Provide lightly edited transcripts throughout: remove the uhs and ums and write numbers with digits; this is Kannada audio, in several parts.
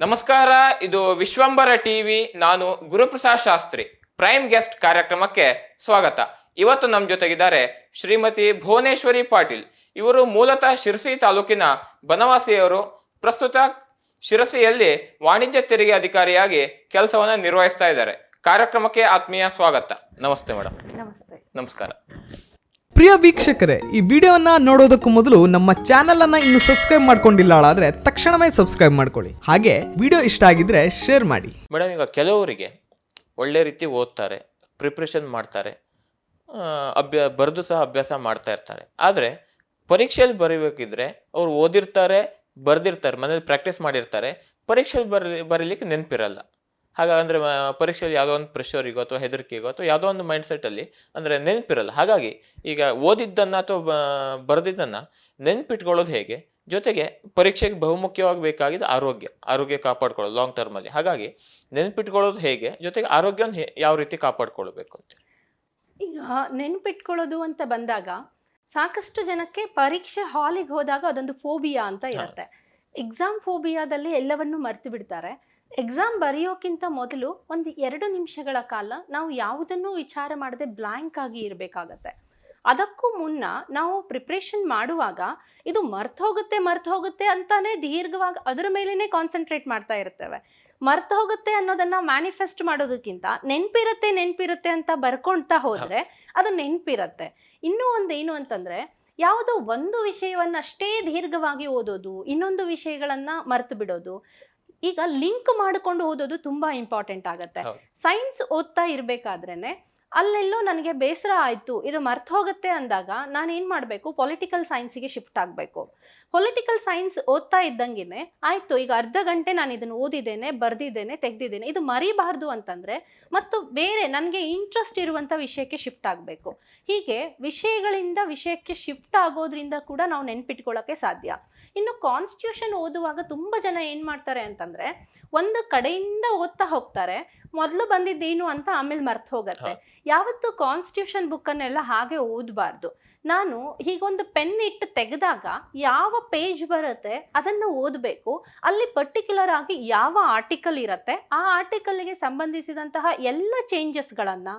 ನಮಸ್ಕಾರ, ಇದು ವಿಶ್ವಂಬರ ಟಿವಿ. ನಾನು ಗುರುಪ್ರಸಾದ್ ಶಾಸ್ತ್ರಿ. ಪ್ರೈಮ್ ಗೆಸ್ಟ್ ಕಾರ್ಯಕ್ರಮಕ್ಕೆ ಸ್ವಾಗತ. ಇವತ್ತು ನಮ್ಮ ಜೊತೆಗಿದ್ದಾರೆ ಶ್ರೀಮತಿ ಭುವನೇಶ್ವರಿ ಪಾಟೀಲ್. ಇವರು ಮೂಲತಃ ಶಿರಸಿ ತಾಲೂಕಿನ ಬನವಾಸಿಯವರು. ಪ್ರಸ್ತುತ ಶಿರಸಿಯಲ್ಲಿ ವಾಣಿಜ್ಯ ತೆರಿಗೆ ಅಧಿಕಾರಿಯಾಗಿ ಕೆಲಸವನ್ನು ನಿರ್ವಹಿಸ್ತಾ ಇದ್ದಾರೆ. ಕಾರ್ಯಕ್ರಮಕ್ಕೆ ಆತ್ಮೀಯ ಸ್ವಾಗತ. ನಮಸ್ತೆ ಮೇಡಮ್. ನಮಸ್ತೆ. ನಮಸ್ಕಾರ. ಪ್ರಿಯ ವೀಕ್ಷಕರೇ, ಈ ವಿಡಿಯೋನ ನೋಡೋದಕ್ಕೂ ಮೊದಲು ನಮ್ಮ ಚಾನೆಲ್ ಅನ್ನ ಇನ್ನು ಸಬ್ಸ್ಕ್ರೈಬ್ ಮಾಡ್ಕೊಂಡಿಲ್ಲ ಆದ್ರೆ ತಕ್ಷಣವೇ ಸಬ್ಸ್ಕ್ರೈಬ್ ಮಾಡ್ಕೊಳ್ಳಿ. ಹಾಗೆ ವಿಡಿಯೋ ಇಷ್ಟ ಆಗಿದ್ರೆ ಶೇರ್ ಮಾಡಿ. ಮೇಡಮ್, ಈಗ ಕೆಲವರಿಗೆ ಒಳ್ಳೆ ರೀತಿ ಓದ್ತಾರೆ, ಪ್ರಿಪ್ರೇಷನ್ ಮಾಡ್ತಾರೆ, ಬರೆದು ಸಹ ಅಭ್ಯಾಸ ಮಾಡ್ತಾ ಇರ್ತಾರೆ. ಆದರೆ ಪರೀಕ್ಷೆಯಲ್ಲಿ ಬರೀಬೇಕಿದ್ರೆ ಅವ್ರು ಓದಿರ್ತಾರೆ, ಬರೆದಿರ್ತಾರೆ, ಮನೇಲಿ ಪ್ರಾಕ್ಟೀಸ್ ಮಾಡಿರ್ತಾರೆ, ಪರೀಕ್ಷೆಯಲ್ಲಿ ಬರೀಲಿಕ್ಕೆ ನೆನಪಿರಲ್ಲ. ಹಾಗಾದ್ರೆ ಪರೀಕ್ಷೆಯಲ್ಲಿ ಯಾವುದೋ ಒಂದು ಪ್ರೆಷರಿಗೋ ಅಥವಾ ಹೆದರಿಕೆಗೋ ಅಥವಾ ಯಾವುದೋ ಒಂದು ಮೈಂಡ್ ಸೆಟ್ಟಲ್ಲಿ ಅಂದರೆ ನೆನಪಿರಲ್ಲ. ಹಾಗಾಗಿ ಈಗ ಓದಿದ್ದನ್ನು ಅಥವಾ ಬರೆದಿದ್ದನ್ನು ನೆನಪಿಟ್ಕೊಳ್ಳೋದು ಹೇಗೆ, ಜೊತೆಗೆ ಪರೀಕ್ಷೆಗೆ ಬಹುಮುಖ್ಯವಾಗಿ ಬೇಕಾಗಿದ್ದು ಆರೋಗ್ಯ ಕಾಪಾಡ್ಕೊಳ್ಳೋದು ಲಾಂಗ್ ಟರ್ಮಲ್ಲಿ. ಹಾಗಾಗಿ ನೆನಪಿಟ್ಕೊಳ್ಳೋದು ಹೇಗೆ, ಜೊತೆಗೆ ಆರೋಗ್ಯವನ್ನು ಯಾವ ರೀತಿ ಕಾಪಾಡ್ಕೊಳ್ಬೇಕು ಅಂತ. ಈಗ ನೆನ್ಪಿಟ್ಕೊಳ್ಳೋದು ಅಂತ ಬಂದಾಗ ಸಾಕಷ್ಟು ಜನಕ್ಕೆ ಪರೀಕ್ಷೆ ಹಾಲಿಗೆ ಹೋದಾಗ ಅದೊಂದು ಫೋಬಿಯಾ ಅಂತ ಇರುತ್ತೆ. ಎಕ್ಸಾಮ್ ಫೋಬಿಯಾದಲ್ಲಿ ಎಲ್ಲವನ್ನೂ ಮರ್ತು ಬಿಡ್ತಾರೆ. ಎಕ್ಸಾಮ್ ಬರೆಯೋಕ್ಕಿಂತ ಮೊದಲು ಒಂದು 2 ನಿಮಿಷಗಳ ಕಾಲ ನಾವು ಯಾವುದನ್ನು ವಿಚಾರ ಮಾಡದೆ ಬ್ಲ್ಯಾಂಕ್ ಆಗಿ ಇರಬೇಕಾಗತ್ತೆ. ಅದಕ್ಕೂ ಮುನ್ನ ನಾವು ಪ್ರಿಪ್ರೇಷನ್ ಮಾಡುವಾಗ ಇದು ಮರ್ತು ಹೋಗುತ್ತೆ ಅಂತಾನೆ ದೀರ್ಘವಾಗಿ ಅದರ ಮೇಲೇ ಕಾನ್ಸಂಟ್ರೇಟ್ ಮಾಡ್ತಾ ಇರ್ತೇವೆ. ಮರ್ತು ಹೋಗುತ್ತೆ ಅನ್ನೋದನ್ನ ಮ್ಯಾನಿಫೆಸ್ಟ್ ಮಾಡೋದಕ್ಕಿಂತ ನೆನಪಿರುತ್ತೆ ಅಂತ ಬರ್ಕೊಳ್ತಾ ಹೋದ್ರೆ ಅದು ನೆನಪಿರುತ್ತೆ. ಇನ್ನೂ ಒಂದು ಏನು ಅಂತಂದ್ರೆ, ಯಾವುದೋ ಒಂದು ವಿಷಯವನ್ನಷ್ಟೇ ದೀರ್ಘವಾಗಿ ಓದೋದು, ಇನ್ನೊಂದು ವಿಷಯಗಳನ್ನ ಮರ್ತು ಬಿಡೋದು, ಈಗ ಲಿಂಕ್ ಮಾಡಿಕೊಂಡು ಓದೋದು ತುಂಬಾ ಇಂಪಾರ್ಟೆಂಟ್ ಆಗುತ್ತೆ. ಸೈನ್ಸ್ ಓದ್ತಾ ಇರ್ಬೇಕಾದ್ರೇನೆ ಅಲ್ಲೆಲ್ಲೋ ನನಗೆ ಬೇಸರ ಆಯ್ತು, ಇದು ಮರ್ತು ಹೋಗುತ್ತೆ ಅಂದಾಗ ನಾನು ಏನ್ ಮಾಡಬೇಕು, ಪೊಲಿಟಿಕಲ್ ಸೈನ್ಸಿಗೆ ಶಿಫ್ಟ್ ಆಗಬೇಕು. ಪೊಲಿಟಿಕಲ್ ಸೈನ್ಸ್ ಓದ್ತಾ ಇದ್ದಂಗೆನೆ ಆಯ್ತು, ಈಗ ಅರ್ಧ ಗಂಟೆ ನಾನು ಇದನ್ನು ಓದಿದ್ದೇನೆ, ಬರ್ದಿದ್ದೇನೆ, ತೆಗ್ದಿದ್ದೇನೆ, ಇದು ಮರಿಬಾರ್ದು ಅಂತಂದ್ರೆ ಮತ್ತು ಬೇರೆ ನನಗೆ ಇಂಟ್ರೆಸ್ಟ್ ಇರುವಂತ ವಿಷಯಕ್ಕೆ ಶಿಫ್ಟ್ ಆಗಬೇಕು. ಹೀಗೆ ವಿಷಯಗಳಿಂದ ವಿಷಯಕ್ಕೆ ಶಿಫ್ಟ್ ಆಗೋದ್ರಿಂದ ಕೂಡ ನಾವು ನೆನ್ಪಿಟ್ಕೊಳ್ಳೋಕೆ ಸಾಧ್ಯ. ಇನ್ನು ಕಾನ್ಸ್ಟಿಟ್ಯೂಷನ್ ಓದುವಾಗ ತುಂಬಾ ಜನ ಏನ್ ಮಾಡ್ತಾರೆ ಅಂತಂದ್ರೆ, ಒಂದು ಕಡೆಯಿಂದ ಓದ್ತಾ ಹೋಗ್ತಾರೆ, ಮೊದಲು ಬಂದಿದ್ದೇನು ಅಂತ ಆಮೇಲೆ ಮರ್ತು ಹೋಗತ್ತೆ. ಯಾವತ್ತು ಕಾನ್ಸ್ಟಿಟ್ಯೂಷನ್ ಬುಕ್ಕನ್ನೆಲ್ಲ ಹಾಗೆ ಓದಬಾರ್ದು. ನಾನು ಹೀಗೊಂದು ಪೆನ್ ಇಟ್ಟು ತೆಗೆದಾಗ ಯಾವ ಪೇಜ್ ಬರುತ್ತೆ ಅದನ್ನು ಓದಬೇಕು. ಅಲ್ಲಿ ಪರ್ಟಿಕ್ಯುಲರ್ ಆಗಿ ಯಾವ ಆರ್ಟಿಕಲ್ ಇರುತ್ತೆ, ಆ ಆರ್ಟಿಕಲ್ಗೆ ಸಂಬಂಧಿಸಿದಂತಹ ಎಲ್ಲ ಚೇಂಜಸ್ಗಳನ್ನ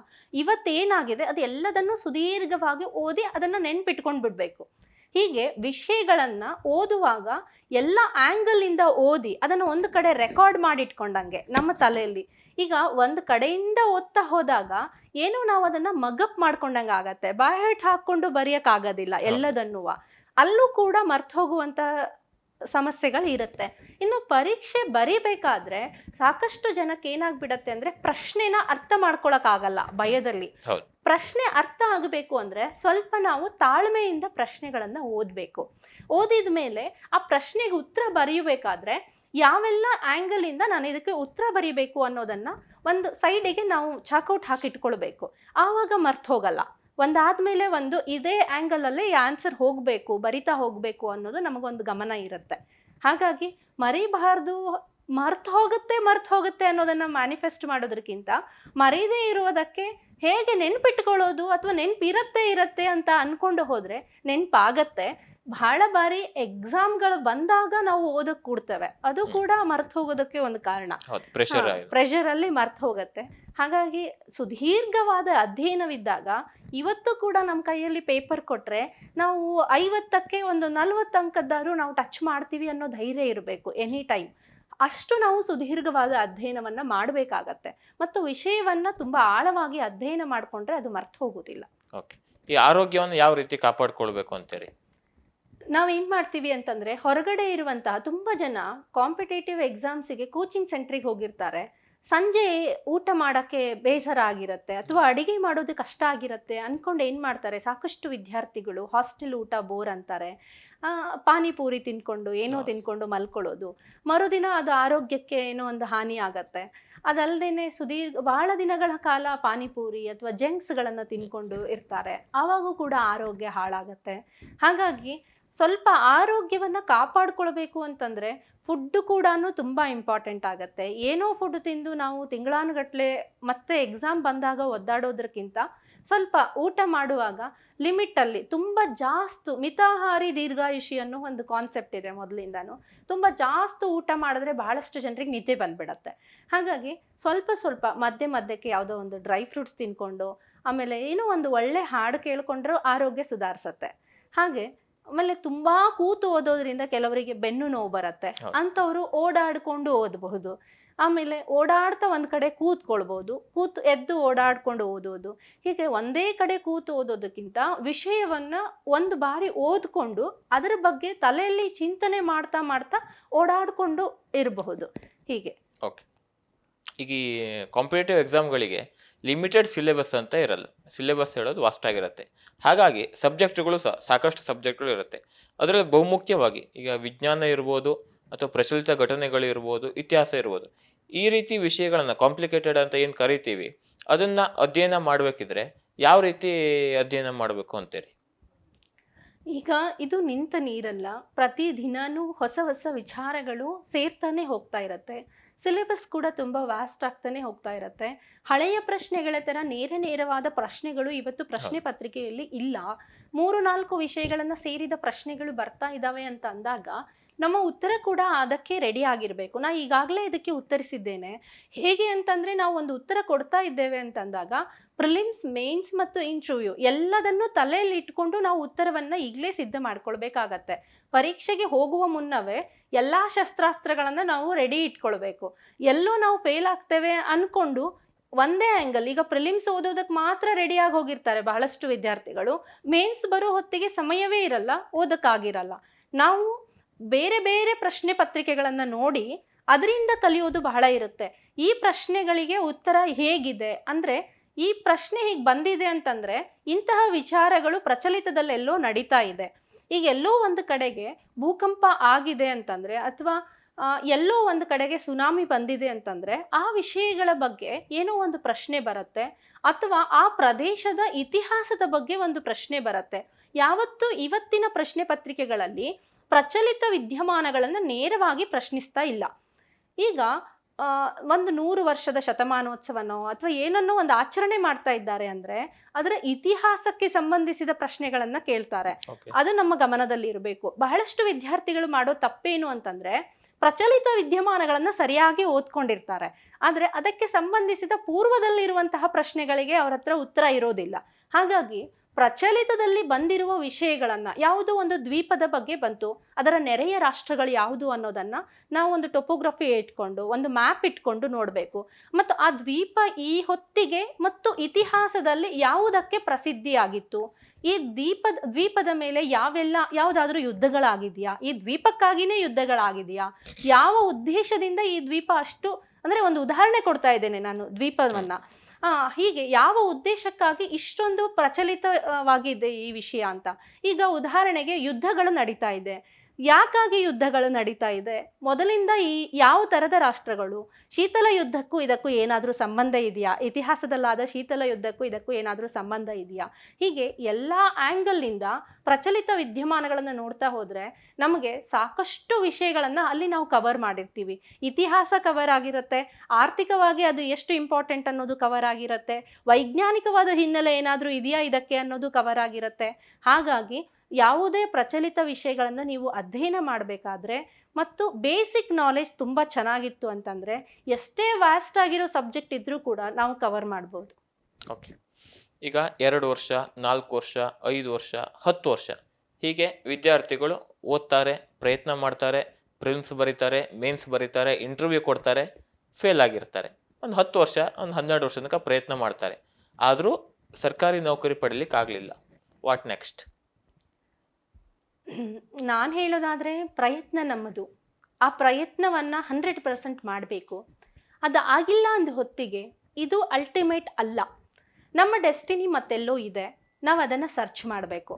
ಇವತ್ತೇನಾಗಿದೆ ಅದು ಎಲ್ಲದನ್ನು ಸುದೀರ್ಘವಾಗಿ ಓದಿ ಅದನ್ನು ನೆನ್ಪಿಟ್ಕೊಂಡು ಬಿಡಬೇಕು. ಹೀಗೆ ವಿಷಯಗಳನ್ನ ಓದುವಾಗ ಎಲ್ಲ ಆಂಗಲ್ ಇಂದ ಓದಿ ಅದನ್ನು ಒಂದು ಕಡೆ ರೆಕಾರ್ಡ್ ಮಾಡಿಟ್ಕೊಂಡಂಗೆ ನಮ್ಮ ತಲೆಯಲ್ಲಿ. ಈಗ ಒಂದು ಕಡೆಯಿಂದ ಓದ್ತಾ ಹೋದಾಗ ಏನೋ ನಾವು ಅದನ್ನ ಮಗಪ್ ಮಾಡ್ಕೊಂಡಂಗೆ ಆಗತ್ತೆ. ಬಾಯ್ಹೆಟ್ ಹಾಕೊಂಡು ಬರೆಯಕ್ ಆಗೋದಿಲ್ಲ ಎಲ್ಲದನ್ನೂ. ಅಲ್ಲೂ ಕೂಡ ಮರ್ತು ಹೋಗುವಂತ ಸಮಸ್ಯೆಗಳು ಇರುತ್ತೆ. ಇನ್ನು ಪರೀಕ್ಷೆ ಬರಿಬೇಕಾದ್ರೆ ಸಾಕಷ್ಟು ಜನಕ್ಕೆ ಏನಾಗ್ಬಿಡತ್ತೆ ಅಂದ್ರೆ, ಪ್ರಶ್ನೆನ ಅರ್ಥ ಮಾಡ್ಕೊಳಕ್ ಆಗಲ್ಲ ಭಯದಲ್ಲಿ. ಪ್ರಶ್ನೆ ಅರ್ಥ ಆಗಬೇಕು ಅಂದ್ರೆ ಸ್ವಲ್ಪ ನಾವು ತಾಳ್ಮೆಯಿಂದ ಪ್ರಶ್ನೆಗಳನ್ನ ಓದಬೇಕು. ಓದಿದ ಮೇಲೆ ಆ ಪ್ರಶ್ನೆಗೆ ಉತ್ತರ ಬರೆಯಬೇಕಾದ್ರೆ ಯಾವೆಲ್ಲ ಆಂಗಲ್ ಇಂದ ನಾನು ಇದಕ್ಕೆ ಉತ್ತರ ಬರೀಬೇಕು ಅನ್ನೋದನ್ನ ಒಂದು ಸೈಡಿಗೆ ನಾವು ಚಾಕೌಟ್ ಹಾಕಿಟ್ಕೊಳ್ಬೇಕು. ಆವಾಗ ಮರ್ತು ಹೋಗಲ್ಲ. ಒಂದಾದ್ಮೇಲೆ ಒಂದು ಇದೇ ಆಂಗಲ್ ಅಲ್ಲೇ ಈ ಆನ್ಸರ್ ಹೋಗ್ಬೇಕು, ಬರಿತಾ ಹೋಗ್ಬೇಕು ಅನ್ನೋದು ನಮಗೊಂದು ಗಮನ ಇರುತ್ತೆ. ಹಾಗಾಗಿ ಮರಿಬಾರ್ದು. ಮರ್ತು ಹೋಗುತ್ತೆ ಅನ್ನೋದನ್ನ ಮ್ಯಾನಿಫೆಸ್ಟ್ ಮಾಡೋದಕ್ಕಿಂತ ಮರೀದೇ ಇರೋದಕ್ಕೆ ಹೇಗೆ ನೆನ್ಪಿಟ್ಕೊಳ್ಳೋದು ಅಥವಾ ನೆನಪಿರತ್ತೆ ಅಂತ ಅನ್ಕೊಂಡು ಹೋದ್ರೆ ನೆನಪಾಗತ್ತೆ. ಬಹಳ ಬಾರಿ ಎಕ್ಸಾಮ್ಗಳು ಬಂದಾಗ ನಾವು ಓದಕ್ ಕೂಡ್ತೇವೆ, ಅದು ಕೂಡ ಮರ್ತು ಹೋಗೋದಕ್ಕೆ ಒಂದು ಕಾರಣ. ಪ್ರೆಷರ್ ಅಲ್ಲಿ ಮರ್ತು ಹೋಗತ್ತೆ. ಹಾಗಾಗಿ ಸುದೀರ್ಘವಾದ ಅಧ್ಯಯನವಿದ್ದಾಗ ಇವತ್ತು ಕೂಡ ನಮ್ಮ ಕೈಯಲ್ಲಿ ಪೇಪರ್ ಕೊಟ್ರೆ ನಾವು 50ಕ್ಕೆ ಒಂದು 40 ಅಂಕದ್ದಾದ್ರೂ ನಾವು ಟಚ್ ಮಾಡ್ತೀವಿ ಅನ್ನೋ ಧೈರ್ಯ ಇರಬೇಕು ಎನಿ ಟೈಮ್. ಅಷ್ಟು ನಾವು ಸುದೀರ್ಘವಾದ ಅಧ್ಯಯನವನ್ನ ಮಾಡಬೇಕಾಗತ್ತೆ. ಮತ್ತು ವಿಷಯವನ್ನ ತುಂಬಾ ಆಳವಾಗಿ ಅಧ್ಯಯನ ಮಾಡ್ಕೊಂಡ್ರೆ ಅದು ಮರ್ತು ಹೋಗುದಿಲ್ಲ. ಈ ಆರೋಗ್ಯವನ್ನು ಯಾವ ರೀತಿ ಕಾಪಾಡ್ಕೊಳ್ಬೇಕು ಅಂತೀರಿ? ನಾವೇನ್ ಮಾಡ್ತೀವಿ ಅಂತಂದ್ರೆ, ಹೊರಗಡೆ ಇರುವಂತಹ ತುಂಬಾ ಜನ ಕಾಂಪಿಟೇಟಿವ್ ಎಕ್ಸಾಮ್ಸಿಗೆ ಕೋಚಿಂಗ್ ಸೆಂಟ್ರಿಗೆ ಹೋಗಿರ್ತಾರೆ. ಸಂಜೆ ಊಟ ಮಾಡೋಕ್ಕೆ ಬೇಸರ ಆಗಿರುತ್ತೆ ಅಥವಾ ಅಡಿಗೆ ಮಾಡೋದು ಕಷ್ಟ ಆಗಿರುತ್ತೆ ಅಂದ್ಕೊಂಡು ಏನು ಮಾಡ್ತಾರೆ, ಸಾಕಷ್ಟು ವಿದ್ಯಾರ್ಥಿಗಳು ಹಾಸ್ಟೆಲ್ ಊಟ ಬೋರ್ ಅಂತಾರೆ, ಪಾನಿಪೂರಿ ತಿನ್ಕೊಂಡು ಏನೋ ತಿನ್ಕೊಂಡು ಮಲ್ಕೊಳ್ಳೋದು. ಮರುದಿನ ಅದು ಆರೋಗ್ಯಕ್ಕೆ ಏನೋ ಒಂದು ಹಾನಿ ಆಗತ್ತೆ. ಅದಲ್ಲದೆ ಬಹಳ ದಿನಗಳ ಕಾಲ ಪಾನಿಪೂರಿ ಅಥವಾ ಜಂಕ್ಸ್ಗಳನ್ನು ತಿನ್ಕೊಂಡು ಇರ್ತಾರೆ, ಆವಾಗೂ ಕೂಡ ಆರೋಗ್ಯ ಹಾಳಾಗತ್ತೆ. ಹಾಗಾಗಿ ಸ್ವಲ್ಪ ಆರೋಗ್ಯವನ್ನು ಕಾಪಾಡ್ಕೊಳ್ಬೇಕು ಅಂತಂದರೆ ಫುಡ್ಡು ಕೂಡ ತುಂಬ ಇಂಪಾರ್ಟೆಂಟ್ ಆಗುತ್ತೆ. ಏನೋ ಫುಡ್ ತಿಂದು ನಾವು ತಿಂಗಳಾನುಗಟ್ಟಲೆ ಮತ್ತೆ ಎಕ್ಸಾಮ್ ಬಂದಾಗ ಒದ್ದಾಡೋದ್ರಕ್ಕಿಂತ ಸ್ವಲ್ಪ ಊಟ ಮಾಡುವಾಗ ಲಿಮಿಟಲ್ಲಿ, ತುಂಬ ಜಾಸ್ತಿ ಮಿತಾಹಾರಿ ದೀರ್ಘಾಯುಷಿ ಅನ್ನೋ ಒಂದು ಕಾನ್ಸೆಪ್ಟ್ ಇದೆ ಮೊದಲಿಂದನೂ. ತುಂಬ ಜಾಸ್ತಿ ಊಟ ಮಾಡಿದ್ರೆ ಬಹಳಷ್ಟು ಜನರಿಗೆ ನಿದ್ದೆ ಬಂದ್ಬಿಡತ್ತೆ. ಹಾಗಾಗಿ ಸ್ವಲ್ಪ ಸ್ವಲ್ಪ ಮಧ್ಯಕ್ಕೆ ಯಾವುದೋ ಒಂದು ಡ್ರೈ ಫ್ರೂಟ್ಸ್ ತಿನ್ಕೊಂಡು, ಆಮೇಲೆ ಏನೋ ಒಂದು ಒಳ್ಳೆ ಹಾಡು ಕೇಳ್ಕೊಂಡ್ರೂ ಆರೋಗ್ಯ ಸುಧಾರಿಸತ್ತೆ. ಹಾಗೆ ಆಮೇಲೆ ತುಂಬ ಕೂತು ಓದೋದ್ರಿಂದ ಕೆಲವರಿಗೆ ಬೆನ್ನು ನೋವು ಬರುತ್ತೆ, ಅಂಥವ್ರು ಓಡಾಡಿಕೊಂಡು ಓದಬಹುದು. ಆಮೇಲೆ ಓಡಾಡ್ತಾ ಒಂದು ಕಡೆ ಕೂತ್ಕೊಳ್ಬೋದು, ಎದ್ದು ಓಡಾಡ್ಕೊಂಡು ಓದೋದು. ಹೀಗೆ ಒಂದೇ ಕಡೆ ಕೂತು ಓದೋದಕ್ಕಿಂತ ವಿಷಯವನ್ನು ಒಂದು ಬಾರಿ ಓದ್ಕೊಂಡು ಅದರ ಬಗ್ಗೆ ತಲೆಯಲ್ಲಿ ಚಿಂತನೆ ಮಾಡ್ತಾ ಮಾಡ್ತಾ ಓಡಾಡಿಕೊಂಡು ಇರಬಹುದು. ಹೀಗೆ ಓಕೆ. ಈಗ ಈ ಕಾಂಪಿಟೇಟಿವ್ ಎಕ್ಸಾಮ್ಗಳಿಗೆ ಲಿಮಿಟೆಡ್ ಸಿಲೆಬಸ್ ಅಂತ ಇರಲ್ಲ, ಸಿಲೆಬಸ್ ಹೇಳೋದು ವಾಸ್ಟಾಗಿರುತ್ತೆ. ಹಾಗಾಗಿ ಸಬ್ಜೆಕ್ಟ್ಗಳು ಸಹ ಸಾಕಷ್ಟು ಸಬ್ಜೆಕ್ಟ್ಗಳು ಇರುತ್ತೆ. ಅದರಲ್ಲಿ ಬಹುಮುಖ್ಯವಾಗಿ ಈಗ ವಿಜ್ಞಾನ ಇರ್ಬೋದು, ಅಥವಾ ಪ್ರಚಲಿತ ಘಟನೆಗಳು ಇರ್ಬೋದು, ಇತಿಹಾಸ ಇರ್ಬೋದು, ಈ ರೀತಿ ವಿಷಯಗಳನ್ನು ಕಾಂಪ್ಲಿಕೇಟೆಡ್ ಅಂತ ಏನು ಕರಿತೀವಿ, ಅದನ್ನು ಅಧ್ಯಯನ ಮಾಡಬೇಕಿದ್ರೆ ಯಾವ ರೀತಿ ಅಧ್ಯಯನ ಮಾಡಬೇಕು ಅಂತೀರಿ? ಈಗ ಇದು ನಿಂತ ನೀರಲ್ಲ, ಪ್ರತಿದಿನನೂ ಹೊಸ ಹೊಸ ವಿಚಾರಗಳು ಸೇರ್ತಾನೆ ಹೋಗ್ತಾ ಇರುತ್ತೆ. ಸಿಲೆಬಸ್ ಕೂಡ ತುಂಬ ವ್ಯಾಸ್ಟ್ ಆಗ್ತಾನೆ ಹೋಗ್ತಾ ಇರುತ್ತೆ. ಹಳೆಯ ಪ್ರಶ್ನೆಗಳ ಥರ ನೇರವಾದ ಪ್ರಶ್ನೆಗಳು ಇವತ್ತು ಪ್ರಶ್ನೆ ಪತ್ರಿಕೆಯಲ್ಲಿ ಇಲ್ಲ. 3-4 ವಿಷಯಗಳನ್ನು ಸೇರಿದ ಪ್ರಶ್ನೆಗಳು ಬರ್ತಾ ಇದ್ದಾವೆ ಅಂತ ಅಂದಾಗ ನಮ್ಮ ಉತ್ತರ ಕೂಡ ಅದಕ್ಕೆ ರೆಡಿ ಆಗಿರಬೇಕು. ನಾ ಈಗಾಗಲೇ ಇದಕ್ಕೆ ಉತ್ತರಿಸಿದ್ದೇನೆ. ಹೇಗೆ ಅಂತಂದರೆ, ನಾವು ಒಂದು ಉತ್ತರ ಕೊಡ್ತಾ ಇದ್ದೇವೆ ಅಂತಂದಾಗ ಪ್ರಿಲಿಮ್ಸ್, ಮೇನ್ಸ್ ಮತ್ತು ಇಂಟರ್ವ್ಯೂ ಎಲ್ಲದನ್ನು ತಲೆಯಲ್ಲಿ ಇಟ್ಕೊಂಡು ನಾವು ಉತ್ತರವನ್ನು ಈಗಲೇ ಸಿದ್ಧ ಮಾಡ್ಕೊಳ್ಬೇಕಾಗತ್ತೆ. ಪರೀಕ್ಷೆಗೆ ಹೋಗುವ ಮುನ್ನವೇ ಎಲ್ಲ ಶಸ್ತ್ರಾಸ್ತ್ರಗಳನ್ನು ನಾವು ರೆಡಿ ಇಟ್ಕೊಳ್ಬೇಕು. ಎಲ್ಲೋ ನಾವು ಫೇಲ್ ಆಗ್ತೇವೆ ಅಂದ್ಕೊಂಡು ಒಂದೇ ಆ್ಯಂಗಲ್, ಈಗ ಪ್ರಿಲಿಮ್ಸ್ ಓದೋದಕ್ಕೆ ಮಾತ್ರ ರೆಡಿಯಾಗಿ ಹೋಗಿರ್ತಾರೆ ಬಹಳಷ್ಟು ವಿದ್ಯಾರ್ಥಿಗಳು. ಮೇನ್ಸ್ ಬರೋ ಹೊತ್ತಿಗೆ ಸಮಯವೇ ಇರಲ್ಲ, ಓದಕ್ಕಾಗಿರಲ್ಲ. ನಾವು ಬೇರೆ ಬೇರೆ ಪ್ರಶ್ನೆ ಪತ್ರಿಕೆಗಳನ್ನು ನೋಡಿ ಅದರಿಂದ ಕಲಿಯೋದು ಬಹಳ ಇರುತ್ತೆ. ಈ ಪ್ರಶ್ನೆಗಳಿಗೆ ಉತ್ತರ ಹೇಗಿದೆ ಅಂದರೆ, ಈ ಪ್ರಶ್ನೆ ಹೀಗೆ ಬಂದಿದೆ ಅಂತಂದರೆ ಇಂತಹ ವಿಚಾರಗಳು ಪ್ರಚಲಿತದಲ್ಲೆಲ್ಲೋ ನಡೀತಾ ಇದೆ. ಈಗ ಎಲ್ಲೋ ಒಂದು ಕಡೆಗೆ ಭೂಕಂಪ ಆಗಿದೆ ಅಂತಂದರೆ, ಅಥವಾ ಎಲ್ಲೋ ಒಂದು ಕಡೆಗೆ ಸುನಾಮಿ ಬಂದಿದೆ ಅಂತಂದರೆ ಆ ವಿಷಯಗಳ ಬಗ್ಗೆ ಏನೋ ಒಂದು ಪ್ರಶ್ನೆ ಬರುತ್ತೆ, ಅಥವಾ ಆ ಪ್ರದೇಶದ ಇತಿಹಾಸದ ಬಗ್ಗೆ ಒಂದು ಪ್ರಶ್ನೆ ಬರುತ್ತೆ. ಯಾವತ್ತೂ ಇವತ್ತಿನ ಪ್ರಶ್ನೆ ಪತ್ರಿಕೆಗಳಲ್ಲಿ ಪ್ರಚಲಿತ ವಿದ್ಯಮಾನಗಳನ್ನು ನೇರವಾಗಿ ಪ್ರಶ್ನಿಸ್ತಾ ಇಲ್ಲ. ಈಗ ಒಂದು 100 ವರ್ಷದ ಶತಮಾನೋತ್ಸವನೋ ಅಥವಾ ಏನನ್ನೋ ಒಂದು ಆಚರಣೆ ಮಾಡ್ತಾ ಇದ್ದಾರೆ ಅಂದರೆ ಅದರ ಇತಿಹಾಸಕ್ಕೆ ಸಂಬಂಧಿಸಿದ ಪ್ರಶ್ನೆಗಳನ್ನು ಕೇಳ್ತಾರೆ. ಅದು ನಮ್ಮ ಗಮನದಲ್ಲಿ ಇರಬೇಕು. ಬಹಳಷ್ಟು ವಿದ್ಯಾರ್ಥಿಗಳು ಮಾಡೋ ತಪ್ಪೇನು ಅಂತಂದರೆ, ಪ್ರಚಲಿತ ವಿದ್ಯಮಾನಗಳನ್ನು ಸರಿಯಾಗಿ ಓದ್ಕೊಂಡಿರ್ತಾರೆ, ಆದರೆ ಅದಕ್ಕೆ ಸಂಬಂಧಿಸಿದ ಪೂರ್ವದಲ್ಲಿರುವಂತಹ ಪ್ರಶ್ನೆಗಳಿಗೆ ಅವರ ಹತ್ರ ಉತ್ತರ ಇರೋದಿಲ್ಲ. ಹಾಗಾಗಿ ಪ್ರಚಲಿತದಲ್ಲಿ ಬಂದಿರುವ ವಿಷಯಗಳನ್ನು, ಯಾವುದೋ ಒಂದು ದ್ವೀಪದ ಬಗ್ಗೆ ಬಂತು, ಅದರ ನೆರೆಯ ರಾಷ್ಟ್ರಗಳು ಯಾವುದು ಅನ್ನೋದನ್ನು ನಾವು ಒಂದು ಟೊಪೋಗ್ರಫಿ ಇಟ್ಕೊಂಡು, ಒಂದು ಮ್ಯಾಪ್ ಇಟ್ಕೊಂಡು ನೋಡಬೇಕು. ಮತ್ತು ಆ ದ್ವೀಪ ಈ ಹೊತ್ತಿಗೆ ಮತ್ತು ಇತಿಹಾಸದಲ್ಲಿ ಯಾವುದಕ್ಕೆ ಪ್ರಸಿದ್ಧಿಯಾಗಿತ್ತು, ಈ ದ್ವೀಪದ ಮೇಲೆ ಯಾವುದಾದ್ರೂ ಯುದ್ಧಗಳಾಗಿದೆಯಾ, ಈ ದ್ವೀಪಕ್ಕಾಗಿಯೇ ಯುದ್ಧಗಳಾಗಿದೆಯಾ, ಯಾವ ಉದ್ದೇಶದಿಂದ ಈ ದ್ವೀಪ ಅಷ್ಟು, ಅಂದರೆ ಒಂದು ಉದಾಹರಣೆ ಕೊಡ್ತಾ ಇದ್ದೇನೆ ನಾನು ದ್ವೀಪವನ್ನು, ಹೀಗೆ ಯಾವ ಉದ್ದೇಶಕ್ಕಾಗಿ ಇಷ್ಟೊಂದು ಪ್ರಚಲಿತವಾಗಿದೆ ಈ ವಿಷಯ ಅಂತ. ಈಗ ಉದಾಹರಣೆಗೆ ಯುದ್ಧಗಳು ನಡೀತಾ ಇದೆ, ಯಾಕಾಗಿ ಯುದ್ಧಗಳು ನಡೀತಾ ಇದೆ, ಮೊದಲಿಂದ ಈ ಯಾವ ಥರದ ರಾಷ್ಟ್ರಗಳು, ಶೀತಲ ಯುದ್ಧಕ್ಕೂ ಇದಕ್ಕೂ ಏನಾದರೂ ಸಂಬಂಧ ಇದೆಯಾ, ಇತಿಹಾಸದಲ್ಲಾದ ಶೀತಲ ಯುದ್ಧಕ್ಕೂ ಇದಕ್ಕೂ ಏನಾದರೂ ಸಂಬಂಧ ಇದೆಯಾ, ಹೀಗೆ ಎಲ್ಲ ಆ್ಯಂಗಲ್ನಿಂದ ಪ್ರಚಲಿತ ವಿದ್ಯಮಾನಗಳನ್ನು ನೋಡ್ತಾ ಹೋದರೆ ನಮಗೆ ಸಾಕಷ್ಟು ವಿಷಯಗಳನ್ನು ಅಲ್ಲಿ ನಾವು ಕವರ್ ಮಾಡಿರ್ತೀವಿ. ಇತಿಹಾಸ ಕವರ್ ಆಗಿರುತ್ತೆ, ಆರ್ಥಿಕವಾಗಿ ಅದು ಎಷ್ಟು ಇಂಪಾರ್ಟೆಂಟ್ ಅನ್ನೋದು ಕವರ್ ಆಗಿರುತ್ತೆ, ವೈಜ್ಞಾನಿಕವಾದ ಹಿನ್ನೆಲೆ ಏನಾದರೂ ಇದೆಯಾ ಇದಕ್ಕೆ ಅನ್ನೋದು ಕವರ್ ಆಗಿರುತ್ತೆ. ಹಾಗಾಗಿ ಯಾವುದೇ ಪ್ರಚಲಿತ ವಿಷಯಗಳನ್ನು ನೀವು ಅಧ್ಯಯನ ಮಾಡಬೇಕಾದ್ರೆ ಮತ್ತು ಬೇಸಿಕ್ ನಾಲೆಜ್ ತುಂಬ ಚೆನ್ನಾಗಿತ್ತು ಅಂತಂದರೆ ಎಷ್ಟೇ ವ್ಯಾಸ್ಟ್ ಆಗಿರೋ ಸಬ್ಜೆಕ್ಟ್ ಇದ್ದರೂ ಕೂಡ ನಾವು ಕವರ್ ಮಾಡ್ಬೋದು. ಓಕೆ. ಈಗ 2 ವರ್ಷ, 4 ವರ್ಷ, 5 ವರ್ಷ, 10 ವರ್ಷ ಹೀಗೆ ವಿದ್ಯಾರ್ಥಿಗಳು ಓದ್ತಾರೆ, ಪ್ರಯತ್ನ ಮಾಡ್ತಾರೆ, ಪ್ರಿಲಿಮ್ಸ್ ಬರೀತಾರೆ, ಮೇನ್ಸ್ ಬರೀತಾರೆ, ಇಂಟರ್ವ್ಯೂ ಕೊಡ್ತಾರೆ, ಫೇಲ್ ಆಗಿರ್ತಾರೆ. ಒಂದು 10 ವರ್ಷ, ಒಂದು 12 ವರ್ಷ ತನಕ ಪ್ರಯತ್ನ ಮಾಡ್ತಾರೆ, ಆದರೂ ಸರ್ಕಾರಿ ನೌಕರಿ ಪಡೀಲಿಕ್ಕೆ ಆಗಲಿಲ್ಲ. What next? ನಾನು ಹೇಳೋದಾದರೆ ಪ್ರಯತ್ನ ನಮ್ಮದು, ಆ ಪ್ರಯತ್ನವನ್ನು 100% ಮಾಡಬೇಕು. ಅದು ಆಗಿಲ್ಲ ಅಂದ ಹೊತ್ತಿಗೆ ಇದು ಅಲ್ಟಿಮೇಟ್ ಅಲ್ಲ, ನಮ್ಮ ಡೆಸ್ಟಿನಿ ಮತ್ತೆಲ್ಲೋ ಇದೆ, ನಾವು ಅದನ್ನು ಸರ್ಚ್ ಮಾಡಬೇಕು.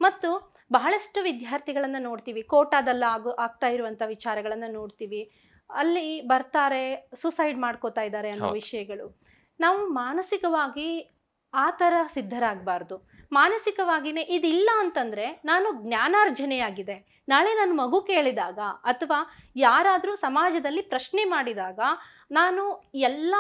ಮತ್ತು ಬಹಳಷ್ಟು ವಿದ್ಯಾರ್ಥಿಗಳನ್ನು ನೋಡ್ತೀವಿ, ಕೋಟಾದಲ್ಲಿ ಆಗ್ತಾ ಇರುವಂಥ ವಿಚಾರಗಳನ್ನು ನೋಡ್ತೀವಿ, ಅಲ್ಲಿ ಬರ್ತಾರೆ ಸುಸೈಡ್ ಮಾಡ್ಕೋತಾ ಇದ್ದಾರೆ ಅನ್ನೋ ವಿಷಯಗಳು. ನಾವು ಮಾನಸಿಕವಾಗಿ ಆ ಥರ ಸಿದ್ಧರಾಗಬಾರ್ದು. ಮಾನಸಿಕವಾಗಿಯೇ ಇದಿಲ್ಲ ಅಂತಂದರೆ ನಾನು ಜ್ಞಾನಾರ್ಜನೆಯಾಗಿದೆ, ನಾಳೆ ನನ್ನ ಮಗು ಕೇಳಿದಾಗ ಅಥವಾ ಯಾರಾದರೂ ಸಮಾಜದಲ್ಲಿ ಪ್ರಶ್ನೆ ಮಾಡಿದಾಗ ನಾನು ಎಲ್ಲ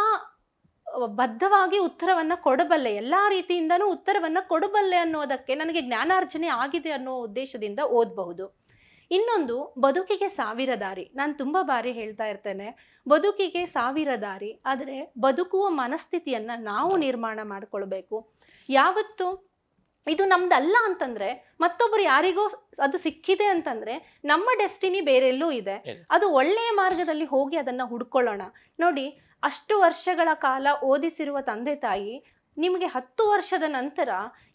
ಬದ್ಧವಾಗಿ ಉತ್ತರವನ್ನು ಕೊಡಬಲ್ಲೆ, ಎಲ್ಲ ರೀತಿಯಿಂದನೂ ಉತ್ತರವನ್ನು ಕೊಡಬಲ್ಲೆ ಅನ್ನೋದಕ್ಕೆ ನನಗೆ ಜ್ಞಾನಾರ್ಜನೆ ಆಗಿದೆ ಅನ್ನೋ ಉದ್ದೇಶದಿಂದ ಓದಬಹುದು. ಇನ್ನೊಂದು, ಬದುಕಿಗೆ ಸಾವಿರ ದಾರಿ. ನಾನು ತುಂಬ ಬಾರಿ ಹೇಳ್ತಾ ಇರ್ತೇನೆ, ಬದುಕಿಗೆ ಸಾವಿರ ದಾರಿ, ಆದರೆ ಬದುಕುವ ಮನಸ್ಥಿತಿಯನ್ನು ನಾವು ನಿರ್ಮಾಣ ಮಾಡಿಕೊಳ್ಬೇಕು. ಯಾವತ್ತು ಇದು ನಮ್ದಲ್ಲ ಅಂತಂದ್ರೆ, ಮತ್ತೊಬ್ಬರು ಯಾರಿಗೋ ಅದು ಸಿಕ್ಕಿದೆ ಅಂತಂದ್ರೆ ನಮ್ಮ ಡೆಸ್ಟಿನಿ ಬೇರೆಲ್ಲೂ ಇದೆ. ಅದು ಒಳ್ಳೆಯ ಮಾರ್ಗದಲ್ಲಿ ಹೋಗಿ ಅದನ್ನ ಹುಡ್ಕೊಳ್ಳೋಣ. ನೋಡಿ, ಅಷ್ಟು ವರ್ಷಗಳ ಕಾಲ ಓದಿಸಿರುವ ತಂದೆ ತಾಯಿ ನಿಮಗೆ 10 ವರ್ಷದ ನಂತರ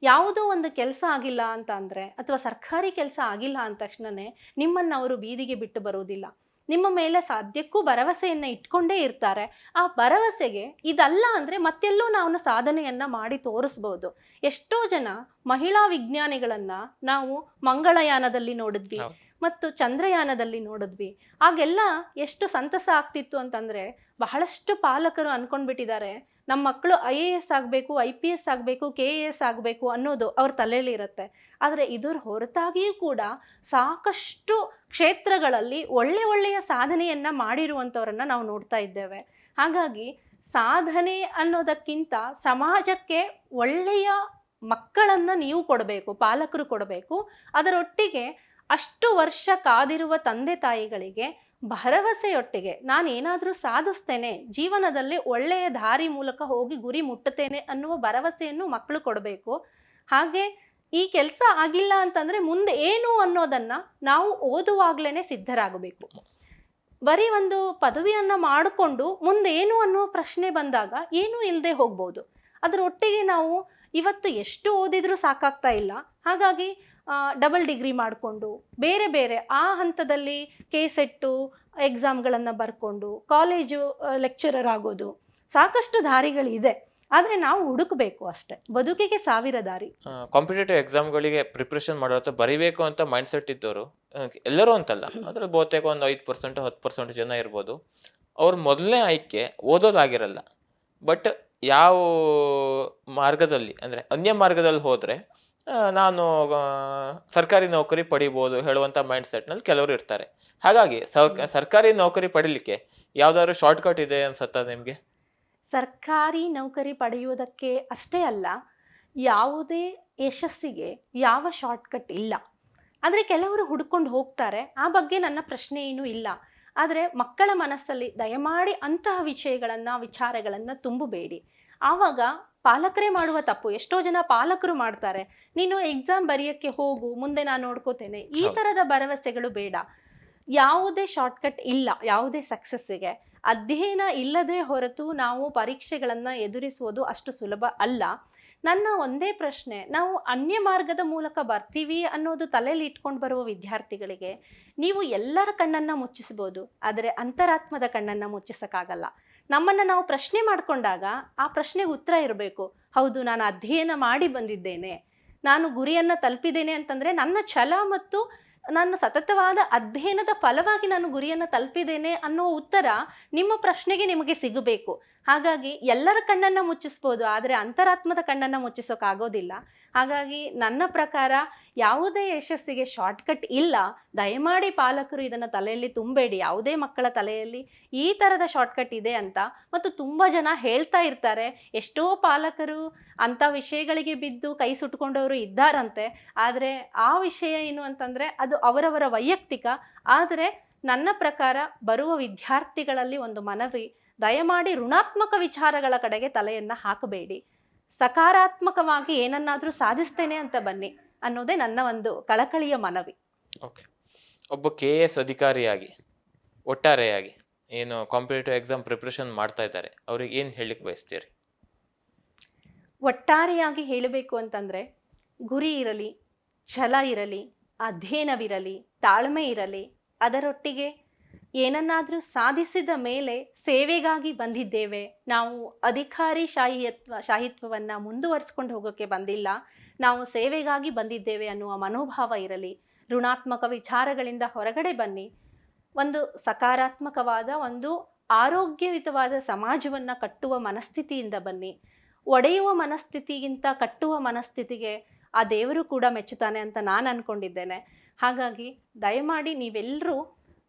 ಯಾವುದೋ ಒಂದು ಕೆಲಸ ಆಗಿಲ್ಲ ಅಂತ ಅಂದರೆ, ಅಥವಾ ಸರ್ಕಾರಿ ಕೆಲಸ ಆಗಿಲ್ಲ ಅಂದ ತಕ್ಷಣನೇ ನಿಮ್ಮನ್ನು ಅವರು ಬೀದಿಗೆ ಬಿಟ್ಟು ಬರೋದಿಲ್ಲ. ನಿಮ್ಮ ಮೇಲೆ ಸಾಧ್ಯಕ್ಕೂ ಭರವಸೆಯನ್ನು ಇಟ್ಕೊಂಡೇ ಇರ್ತಾರೆ. ಆ ಭರವಸೆಗೆ ಇದಲ್ಲ ಅಂದರೆ ಮತ್ತೆಲ್ಲೋ ನಾವು ಸಾಧನೆಯನ್ನು ಮಾಡಿ ತೋರಿಸ್ಬೋದು. ಎಷ್ಟೋ ಜನ ಮಹಿಳಾ ವಿಜ್ಞಾನಿಗಳನ್ನು ನಾವು ಮಂಗಳಯಾನದಲ್ಲಿ ನೋಡಿದ್ವಿ ಮತ್ತು ಚಂದ್ರಯಾನದಲ್ಲಿ ನೋಡಿದ್ವಿ. ಆಗೆಲ್ಲ ಎಷ್ಟು ಸಂತಸ ಆಗ್ತಿತ್ತು ಅಂತಂದರೆ, ಬಹಳಷ್ಟು ಪಾಲಕರು ಅಂದ್ಕೊಂಡ್ಬಿಟ್ಟಿದ್ದಾರೆ ನಮ್ಮ ಮಕ್ಕಳು IAS ಆಗಬೇಕು, IPS ಆಗಬೇಕು, KAS ಆಗಬೇಕು ಅನ್ನೋದು ಅವ್ರ ತಲೆಯಲ್ಲಿ ಇರುತ್ತೆ. ಆದರೆ ಇದರ ಹೊರತಾಗಿಯೂ ಕೂಡ ಸಾಕಷ್ಟು ಕ್ಷೇತ್ರಗಳಲ್ಲಿ ಒಳ್ಳೆಯ ಸಾಧನೆಯನ್ನು ಮಾಡಿರುವಂಥವ್ರನ್ನ ನಾವು ನೋಡ್ತಾ ಇದ್ದೇವೆ. ಹಾಗಾಗಿ ಸಾಧನೆ ಅನ್ನೋದಕ್ಕಿಂತ ಸಮಾಜಕ್ಕೆ ಒಳ್ಳೆಯ ಮಕ್ಕಳನ್ನು ನೀವು ಕೊಡಬೇಕು, ಪಾಲಕರು ಕೊಡಬೇಕು. ಅದರೊಟ್ಟಿಗೆ ಅಷ್ಟು ವರ್ಷ ಕಾದಿರುವ ತಂದೆ ತಾಯಿಗಳಿಗೆ ಭರವಸೆಯೊಟ್ಟಿಗೆ ನಾನು ಏನಾದರೂ ಸಾಧಿಸ್ತೇನೆ, ಜೀವನದಲ್ಲಿ ಒಳ್ಳೆಯ ದಾರಿ ಮೂಲಕ ಹೋಗಿ ಗುರಿ ಮುಟ್ಟುತ್ತೇನೆ ಅನ್ನುವ ಭರವಸೆಯನ್ನು ಮಕ್ಕಳು ಕೊಡಬೇಕು. ಹಾಗೆ ಈ ಕೆಲಸ ಆಗಿಲ್ಲ ಅಂತಂದರೆ ಮುಂದೆ ಏನು ಅನ್ನೋದನ್ನು ನಾವು ಓದುವಾಗಲೇ ಸಿದ್ಧರಾಗಬೇಕು. ಬರೀ ಒಂದು ಪದವಿಯನ್ನು ಮಾಡಿಕೊಂಡು ಮುಂದೆ ಏನು ಅನ್ನೋ ಪ್ರಶ್ನೆ ಬಂದಾಗ ಏನೂ ಇಲ್ಲದೆ ಹೋಗ್ಬೋದು. ಅದರೊಟ್ಟಿಗೆ ನಾವು ಇವತ್ತು ಎಷ್ಟು ಓದಿದರೂ ಸಾಕಾಗ್ತಾ ಇಲ್ಲ. ಹಾಗಾಗಿ ಡಬಲ್ ಡಿಗ್ರಿ ಮಾಡಿಕೊಂಡು ಬೇರೆ ಬೇರೆ ಆ ಹಂತದಲ್ಲಿ ಕೆಸೆಟ್ಟು ಎಕ್ಸಾಮ್ಗಳನ್ನು ಬರ್ಕೊಂಡು ಕಾಲೇಜು ಲೆಕ್ಚರರ್ ಆಗೋದು, ಸಾಕಷ್ಟು ದಾರಿಗಳಿದೆ. ಆದರೆ ನಾವು ಹುಡುಕಬೇಕು ಅಷ್ಟೇ. ಬದುಕಿಗೆ ಸಾವಿರ ದಾರಿ. ಕಾಂಪಿಟೇಟಿವ್ ಎಕ್ಸಾಮ್ಗಳಿಗೆ ಪ್ರಿಪ್ರೇಷನ್ ಮಾಡೋದು ಬರಿಬೇಕು ಅಂತ ಮೈಂಡ್ ಸೆಟ್ ಇದ್ದವರು ಎಲ್ಲರೂ ಅಂತಲ್ಲ, ಅದ್ರಲ್ಲಿ ಬಹುತೇಕ ಒಂದು 5% 10% ಜನ ಇರ್ಬೋದು. ಅವ್ರ ಮೊದಲನೇ ಆಯ್ಕೆ ಓದೋದಾಗಿರಲ್ಲ. ಬಟ್ ಯಾವ ಮಾರ್ಗದಲ್ಲಿ ಅಂದರೆ ಅನ್ಯ ಮಾರ್ಗದಲ್ಲಿ ಹೋದರೆ ನಾನು ಸರ್ಕಾರಿ ನೌಕರಿ ಪಡಿಬೋದು ಹೇಳುವಂಥ ಮೈಂಡ್ ಸೆಟ್ನಲ್ಲಿ ಕೆಲವರು ಇರ್ತಾರೆ. ಹಾಗಾಗಿ ಸರ್ಕಾರಿ ನೌಕರಿ ಪಡಿಲಿಕ್ಕೆ ಯಾವ್ದಾದ್ರು ಶಾರ್ಟ್ಕಟ್ ಇದೆ ಅನ್ಸುತ್ತಾ ನಿಮಗೆ? ಸರ್ಕಾರಿ ನೌಕರಿ ಪಡೆಯುವುದಕ್ಕೆ ಅಷ್ಟೇ ಅಲ್ಲ, ಯಾವುದೇ ಯಶಸ್ಸಿಗೆ ಯಾವ ಶಾರ್ಟ್ಕಟ್ ಇಲ್ಲ. ಆದರೆ ಕೆಲವರು ಹುಡ್ಕೊಂಡು ಹೋಗ್ತಾರೆ, ಆ ಬಗ್ಗೆ ನನ್ನ ಪ್ರಶ್ನೆ ಏನೂ ಇಲ್ಲ. ಆದರೆ ಮಕ್ಕಳ ಮನಸ್ಸಲ್ಲಿ ದಯಮಾಡಿ ಅಂತಹ ವಿಚಾರಗಳನ್ನು ತುಂಬಬೇಡಿ. ಆವಾಗ ಪಾಲಕರೇ ಮಾಡುವ ತಪ್ಪು. ಎಷ್ಟೋ ಜನ ಪಾಲಕರು ಮಾಡ್ತಾರೆ, ನೀನು ಎಕ್ಸಾಮ್ ಬರೆಯೋಕ್ಕೆ ಹೋಗು, ಮುಂದೆ ನಾನು ನೋಡ್ಕೋತೇನೆ, ಈ ಥರದ ಭರವಸೆಗಳು ಬೇಡ. ಯಾವುದೇ ಶಾರ್ಟ್ಕಟ್ ಇಲ್ಲ ಯಾವುದೇ ಸಕ್ಸಸ್ಸಿಗೆ. ಅಧ್ಯಯನ ಇಲ್ಲದೆ ಹೊರತು ನಾವು ಪರೀಕ್ಷೆಗಳನ್ನು ಎದುರಿಸುವುದು ಅಷ್ಟು ಸುಲಭ ಅಲ್ಲ. ನನ್ನ ಒಂದೇ ಪ್ರಶ್ನೆ, ನಾವು ಅನ್ಯ ಮಾರ್ಗದ ಮೂಲಕ ಬರ್ತೀವಿ ಅನ್ನೋದು ತಲೆಯಲ್ಲಿ ಇಟ್ಕೊಂಡು ಬರುವ ವಿದ್ಯಾರ್ಥಿಗಳಿಗೆ ನೀವು ಎಲ್ಲರ ಕಣ್ಣನ್ನು ಮುಚ್ಚಿಸ್ಬೋದು, ಆದರೆ ಅಂತರಾತ್ಮದ ಕಣ್ಣನ್ನು ಮುಚ್ಚಿಸೋಕ್ಕಾಗಲ್ಲ. ನಮ್ಮನ್ನು ನಾವು ಪ್ರಶ್ನೆ ಮಾಡಿಕೊಂಡಾಗ ಆ ಪ್ರಶ್ನೆಗೆ ಉತ್ತರ ಇರಬೇಕು. ಹೌದು, ನಾನು ಅಧ್ಯಯನ ಮಾಡಿ ಬಂದಿದ್ದೇನೆ, ನಾನು ಗುರಿಯನ್ನು ತಲುಪಿದ್ದೇನೆ ಅಂತಂದರೆ ನನ್ನ ಛಲ ಮತ್ತು ನನ್ನ ಸತತವಾದ ಅಧ್ಯಯನದ ಫಲವಾಗಿ ನಾನು ಗುರಿಯನ್ನು ತಲುಪಿದ್ದೇನೆ ಅನ್ನೋ ಉತ್ತರ ನಿಮ್ಮ ಪ್ರಶ್ನೆಗೆ ನಿಮಗೆ ಸಿಗಬೇಕು. ಹಾಗಾಗಿ ಎಲ್ಲರ ಕಣ್ಣನ್ನು ಮುಚ್ಚಿಸ್ಬೋದು, ಆದರೆ ಅಂತರಾತ್ಮದ ಕಣ್ಣನ್ನು ಮುಚ್ಚಿಸೋಕ್ಕಾಗೋದಿಲ್ಲ. ಹಾಗಾಗಿ ನನ್ನ ಪ್ರಕಾರ ಯಾವುದೇ ಯಶಸ್ಸಿಗೆ ಶಾರ್ಟ್ಕಟ್ ಇಲ್ಲ. ದಯಮಾಡಿ ಪಾಲಕರು ಇದನ್ನು ತಲೆಯಲ್ಲಿ ತುಂಬಬೇಡಿ. ಯಾವುದೇ ಮಕ್ಕಳ ತಲೆಯಲ್ಲಿ ಈ ಥರದ ಶಾರ್ಟ್ಕಟ್ ಇದೆ ಅಂತ ಮತ್ತು ತುಂಬ ಜನ ಹೇಳ್ತಾ ಇರ್ತಾರೆ. ಎಷ್ಟೋ ಪಾಲಕರು ಅಂಥ ವಿಷಯಗಳಿಗೆ ಬಿದ್ದು ಕೈ ಸುಟ್ಕೊಂಡವರು ಇದ್ದಾರಂತೆ. ಆದರೆ ಆ ವಿಷಯ ಏನು ಅಂತಂದರೆ ಅದು ಅವರವರ ವೈಯಕ್ತಿಕ. ಆದರೆ ನನ್ನ ಪ್ರಕಾರ ಬರುವ ವಿದ್ಯಾರ್ಥಿಗಳಲ್ಲಿ ಒಂದು ಮನವಿ, ದಯಮಾಡಿ ಋಣಾತ್ಮಕ ವಿಚಾರಗಳ ಕಡೆಗೆ ತಲೆಯನ್ನು ಹಾಕಬೇಡಿ. ಸಕಾರಾತ್ಮಕವಾಗಿ ಏನನ್ನಾದರೂ ಸಾಧಿಸ್ತೇನೆ ಅಂತ ಬನ್ನಿ ಅನ್ನೋದೇ ನನ್ನ ಒಂದು ಕಳಕಳಿಯ ಮನವಿ. ಓಕೆ, ಒಬ್ಬ KAS ಅಧಿಕಾರಿಯಾಗಿ ಒಟ್ಟಾರೆಯಾಗಿ ಏನು ಕಾಂಪಿಟೇಟಿವ್ ಎಕ್ಸಾಮ್ ಪ್ರಿಪ್ರೇಷನ್ ಮಾಡ್ತಾ ಇದ್ದಾರೆ ಅವ್ರಿಗೆ ಏನು ಹೇಳಲಿಕ್ಕೆ ಬಯಸ್ತೀರಿ? ಒಟ್ಟಾರೆಯಾಗಿ ಹೇಳಬೇಕು ಅಂತಂದರೆ, ಗುರಿ ಇರಲಿ, ಛಲ ಇರಲಿ, ಅಧ್ಯಯನವಿರಲಿ, ತಾಳ್ಮೆ ಇರಲಿ, ಅದರೊಟ್ಟಿಗೆ ಏನನ್ನಾದರೂ ಸಾಧಿಸಿದ ಮೇಲೆ ಸೇವೆಗಾಗಿ ಬಂದಿದ್ದೇವೆ, ನಾವು ಅಧಿಕಾರಿ ಶಾಹಿತ್ವವನ್ನು ಮುಂದುವರಿಸ್ಕೊಂಡು ಹೋಗೋಕ್ಕೆ ಬಂದಿಲ್ಲ, ನಾವು ಸೇವೆಗಾಗಿ ಬಂದಿದ್ದೇವೆ ಅನ್ನುವ ಮನೋಭಾವ ಇರಲಿ. ಋಣಾತ್ಮಕ ವಿಚಾರಗಳಿಂದ ಹೊರಗಡೆ ಬನ್ನಿ. ಒಂದು ಸಕಾರಾತ್ಮಕವಾದ, ಒಂದು ಆರೋಗ್ಯಯುತವಾದ ಸಮಾಜವನ್ನು ಕಟ್ಟುವ ಮನಸ್ಥಿತಿಯಿಂದ ಬನ್ನಿ. ಒಡೆಯುವ ಮನಸ್ಥಿತಿಗಿಂತ ಕಟ್ಟುವ ಮನಸ್ಥಿತಿಗೆ ಆ ದೇವರು ಕೂಡ ಮೆಚ್ಚುತ್ತಾನೆ ಅಂತ ನಾನು ಅಂದ್ಕೊಂಡಿದ್ದೇನೆ. ಹಾಗಾಗಿ ದಯಮಾಡಿ ನೀವೆಲ್ಲರೂ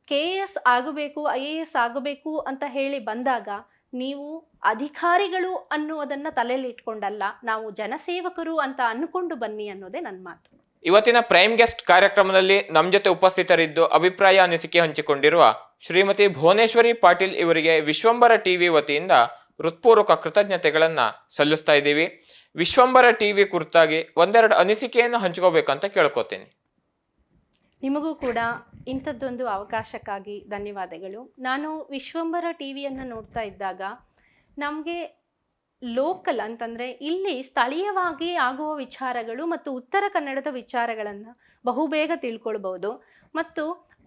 KAS ಆಗಬೇಕು, IAS ಆಗಬೇಕು ಅಂತ ಹೇಳಿ ಬಂದಾಗ ನೀವು ಅಧಿಕಾರಿಗಳು ಅನ್ನುವುದನ್ನು ತಲೆಯಲ್ಲಿ ಇಟ್ಕೊಂಡಲ್ಲ, ನಾವು ಜನಸೇವಕರು ಅಂತ ಅನ್ಕೊಂಡು ಬನ್ನಿ ಅನ್ನೋದೇ ನನ್ನ ಮಾತು. ಇವತ್ತಿನ ಪ್ರೈಮ್ ಗೆಸ್ಟ್ ಕಾರ್ಯಕ್ರಮದಲ್ಲಿ ನಮ್ಮ ಜೊತೆ ಉಪಸ್ಥಿತರಿದ್ದು ಅಭಿಪ್ರಾಯ ಅನಿಸಿಕೆ ಹಂಚಿಕೊಂಡಿರುವ ಶ್ರೀಮತಿ ಭುವನೇಶ್ವರಿ ಪಾಟೀಲ್ ಇವರಿಗೆ ವಿಶ್ವಂಬರ ಟಿವಿ ವತಿಯಿಂದ ಹೃತ್ಪೂರ್ವಕ ಕೃತಜ್ಞತೆಗಳನ್ನ ಸಲ್ಲಿಸ್ತಾ ಇದ್ದೀವಿ. ವಿಶ್ವಂಬರ ಟಿವಿ ಕುರಿತಾಗಿ ಒಂದೆರಡು ಅನಿಸಿಕೆಯನ್ನು ಹಂಚ್ಕೋಬೇಕಂತ ಕೇಳ್ಕೊತೀನಿ. ನಿಮಗೂ ಕೂಡ ಇಂಥದ್ದೊಂದು ಅವಕಾಶಕ್ಕಾಗಿ ಧನ್ಯವಾದಗಳು. ನಾನು ವಿಶ್ವಂಬರ ಟಿವಿಯನ್ನು ನೋಡ್ತಾ ಇದ್ದಾಗ ನಮಗೆ ಲೋಕಲ್ ಅಂತಂದರೆ ಇಲ್ಲಿ ಸ್ಥಳೀಯವಾಗಿ ಆಗುವ ವಿಚಾರಗಳು ಮತ್ತು ಉತ್ತರ ಕನ್ನಡದ ವಿಚಾರಗಳನ್ನು ಬಹುಬೇಗ ತಿಳ್ಕೊಳ್ಬೋದು. ಮತ್ತು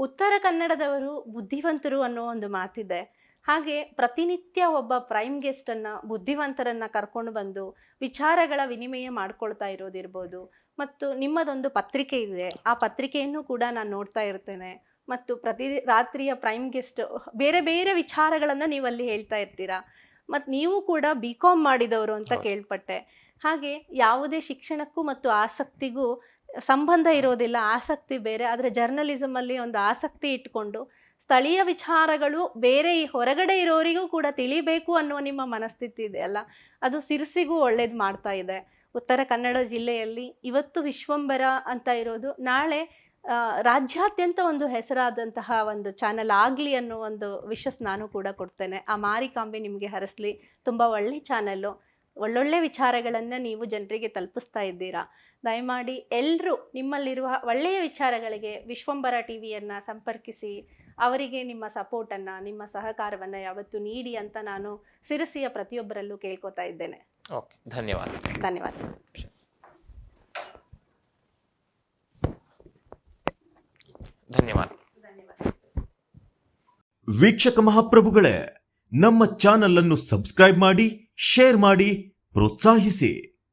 ಉತ್ತರ ಕನ್ನಡದವರು ಬುದ್ಧಿವಂತರು ಅನ್ನೋ ಒಂದು ಮಾತಿದೆ. ಹಾಗೆ ಪ್ರತಿನಿತ್ಯ ಒಬ್ಬ ಪ್ರೈಮ್ ಗೆಸ್ಟನ್ನು, ಬುದ್ಧಿವಂತರನ್ನು ಕರ್ಕೊಂಡು ಬಂದು ವಿಚಾರಗಳ ವಿನಿಮಯ ಮಾಡ್ಕೊಳ್ತಾ ಇರೋದಿರ್ಬೋದು. ಮತ್ತು ನಿಮ್ಮದೊಂದು ಪತ್ರಿಕೆ ಇದೆ, ಆ ಪತ್ರಿಕೆಯನ್ನು ಕೂಡ ನಾನು ನೋಡ್ತಾ ಇರ್ತೇನೆ. ಮತ್ತು ಪ್ರತಿ ರಾತ್ರಿಯ ಪ್ರೈಮ್ ಗೆಸ್ಟ್ ಬೇರೆ ಬೇರೆ ವಿಚಾರಗಳನ್ನು ನೀವಲ್ಲಿ ಹೇಳ್ತಾ ಇರ್ತೀರಾ. ಮತ್ತು ನೀವು ಕೂಡ BCom ಮಾಡಿದವರು ಅಂತ ಕೇಳ್ಪಟ್ಟೆ. ಹಾಗೆ ಯಾವುದೇ ಶಿಕ್ಷಣಕ್ಕೂ ಮತ್ತು ಆಸಕ್ತಿಗೂ ಸಂಬಂಧ ಇರೋದಿಲ್ಲ, ಆಸಕ್ತಿ ಬೇರೆ. ಆದರೆ ಜರ್ನಲಿಸಮಲ್ಲಿ ಒಂದು ಆಸಕ್ತಿ ಇಟ್ಕೊಂಡು ಸ್ಥಳೀಯ ವಿಚಾರಗಳು ಬೇರೆ ಹೊರಗಡೆ ಇರೋರಿಗೂ ಕೂಡ ತಿಳಿಬೇಕು ಅನ್ನುವ ನಿಮ್ಮ ಮನಸ್ಥಿತಿ ಇದೆಯಲ್ಲ, ಅದು ಸಿರಸಿಗೂ ಒಳ್ಳೇದು ಮಾಡ್ತಾ ಇದೆ. ಉತ್ತರ ಕನ್ನಡ ಜಿಲ್ಲೆಯಲ್ಲಿ ಇವತ್ತು ವಿಶ್ವಂಬರ ಅಂತ ಇರೋದು ನಾಳೆ ರಾಜ್ಯಾದ್ಯಂತ ಒಂದು ಹೆಸರಾದಂತಹ ಒಂದು ಚಾನಲ್ ಆಗಲಿ ಅನ್ನೋ ಒಂದು ವಿಶಸ್ ನಾನು ಕೂಡ ಕೊಡ್ತೇನೆ. ಆ ಮಾರಿಕಾಂಬೆ ನಿಮಗೆ ಹರಿಸ್ಲಿ. ತುಂಬ ಒಳ್ಳೆ ಚಾನಲ್ಲು, ಒಳ್ಳೊಳ್ಳೆ ವಿಚಾರಗಳನ್ನು ನೀವು ಜನರಿಗೆ ತಲುಪಿಸ್ತಾ ಇದ್ದೀರಾ. ದಯಮಾಡಿ ಎಲ್ಲರೂ ನಿಮ್ಮಲ್ಲಿರುವ ಒಳ್ಳೆಯ ವಿಚಾರಗಳಿಗೆ ವಿಶ್ವಂಬರ ಟಿವಿಯನ್ನು ಸಂಪರ್ಕಿಸಿ, ಅವರಿಗೆ ನಿಮ್ಮ ಸಪೋರ್ಟನ್ನು, ನಿಮ್ಮ ಸಹಕಾರವನ್ನು ಯಾವತ್ತೂ ನೀಡಿ ಅಂತ ನಾನು ಸಿರಸಿಯ ಪ್ರತಿಯೊಬ್ಬರಲ್ಲೂ ಕೇಳ್ಕೊತಾ ಇದ್ದೇನೆ. ಓಕೆ, ಧನ್ಯವಾದ. ಧನ್ಯವಾದ. ಧನ್ಯವಾದ. ವೀಕ್ಷಕ ಮಹಾಪ್ರಭುಗಳೇ, ನಮ್ಮ ಚಾನಲ್ ಅನ್ನು ಸಬ್ಸ್ಕ್ರೈಬ್ ಮಾಡಿ, ಶೇರ್ ಮಾಡಿ, ಪ್ರೋತ್ಸಾಹಿಸಿ.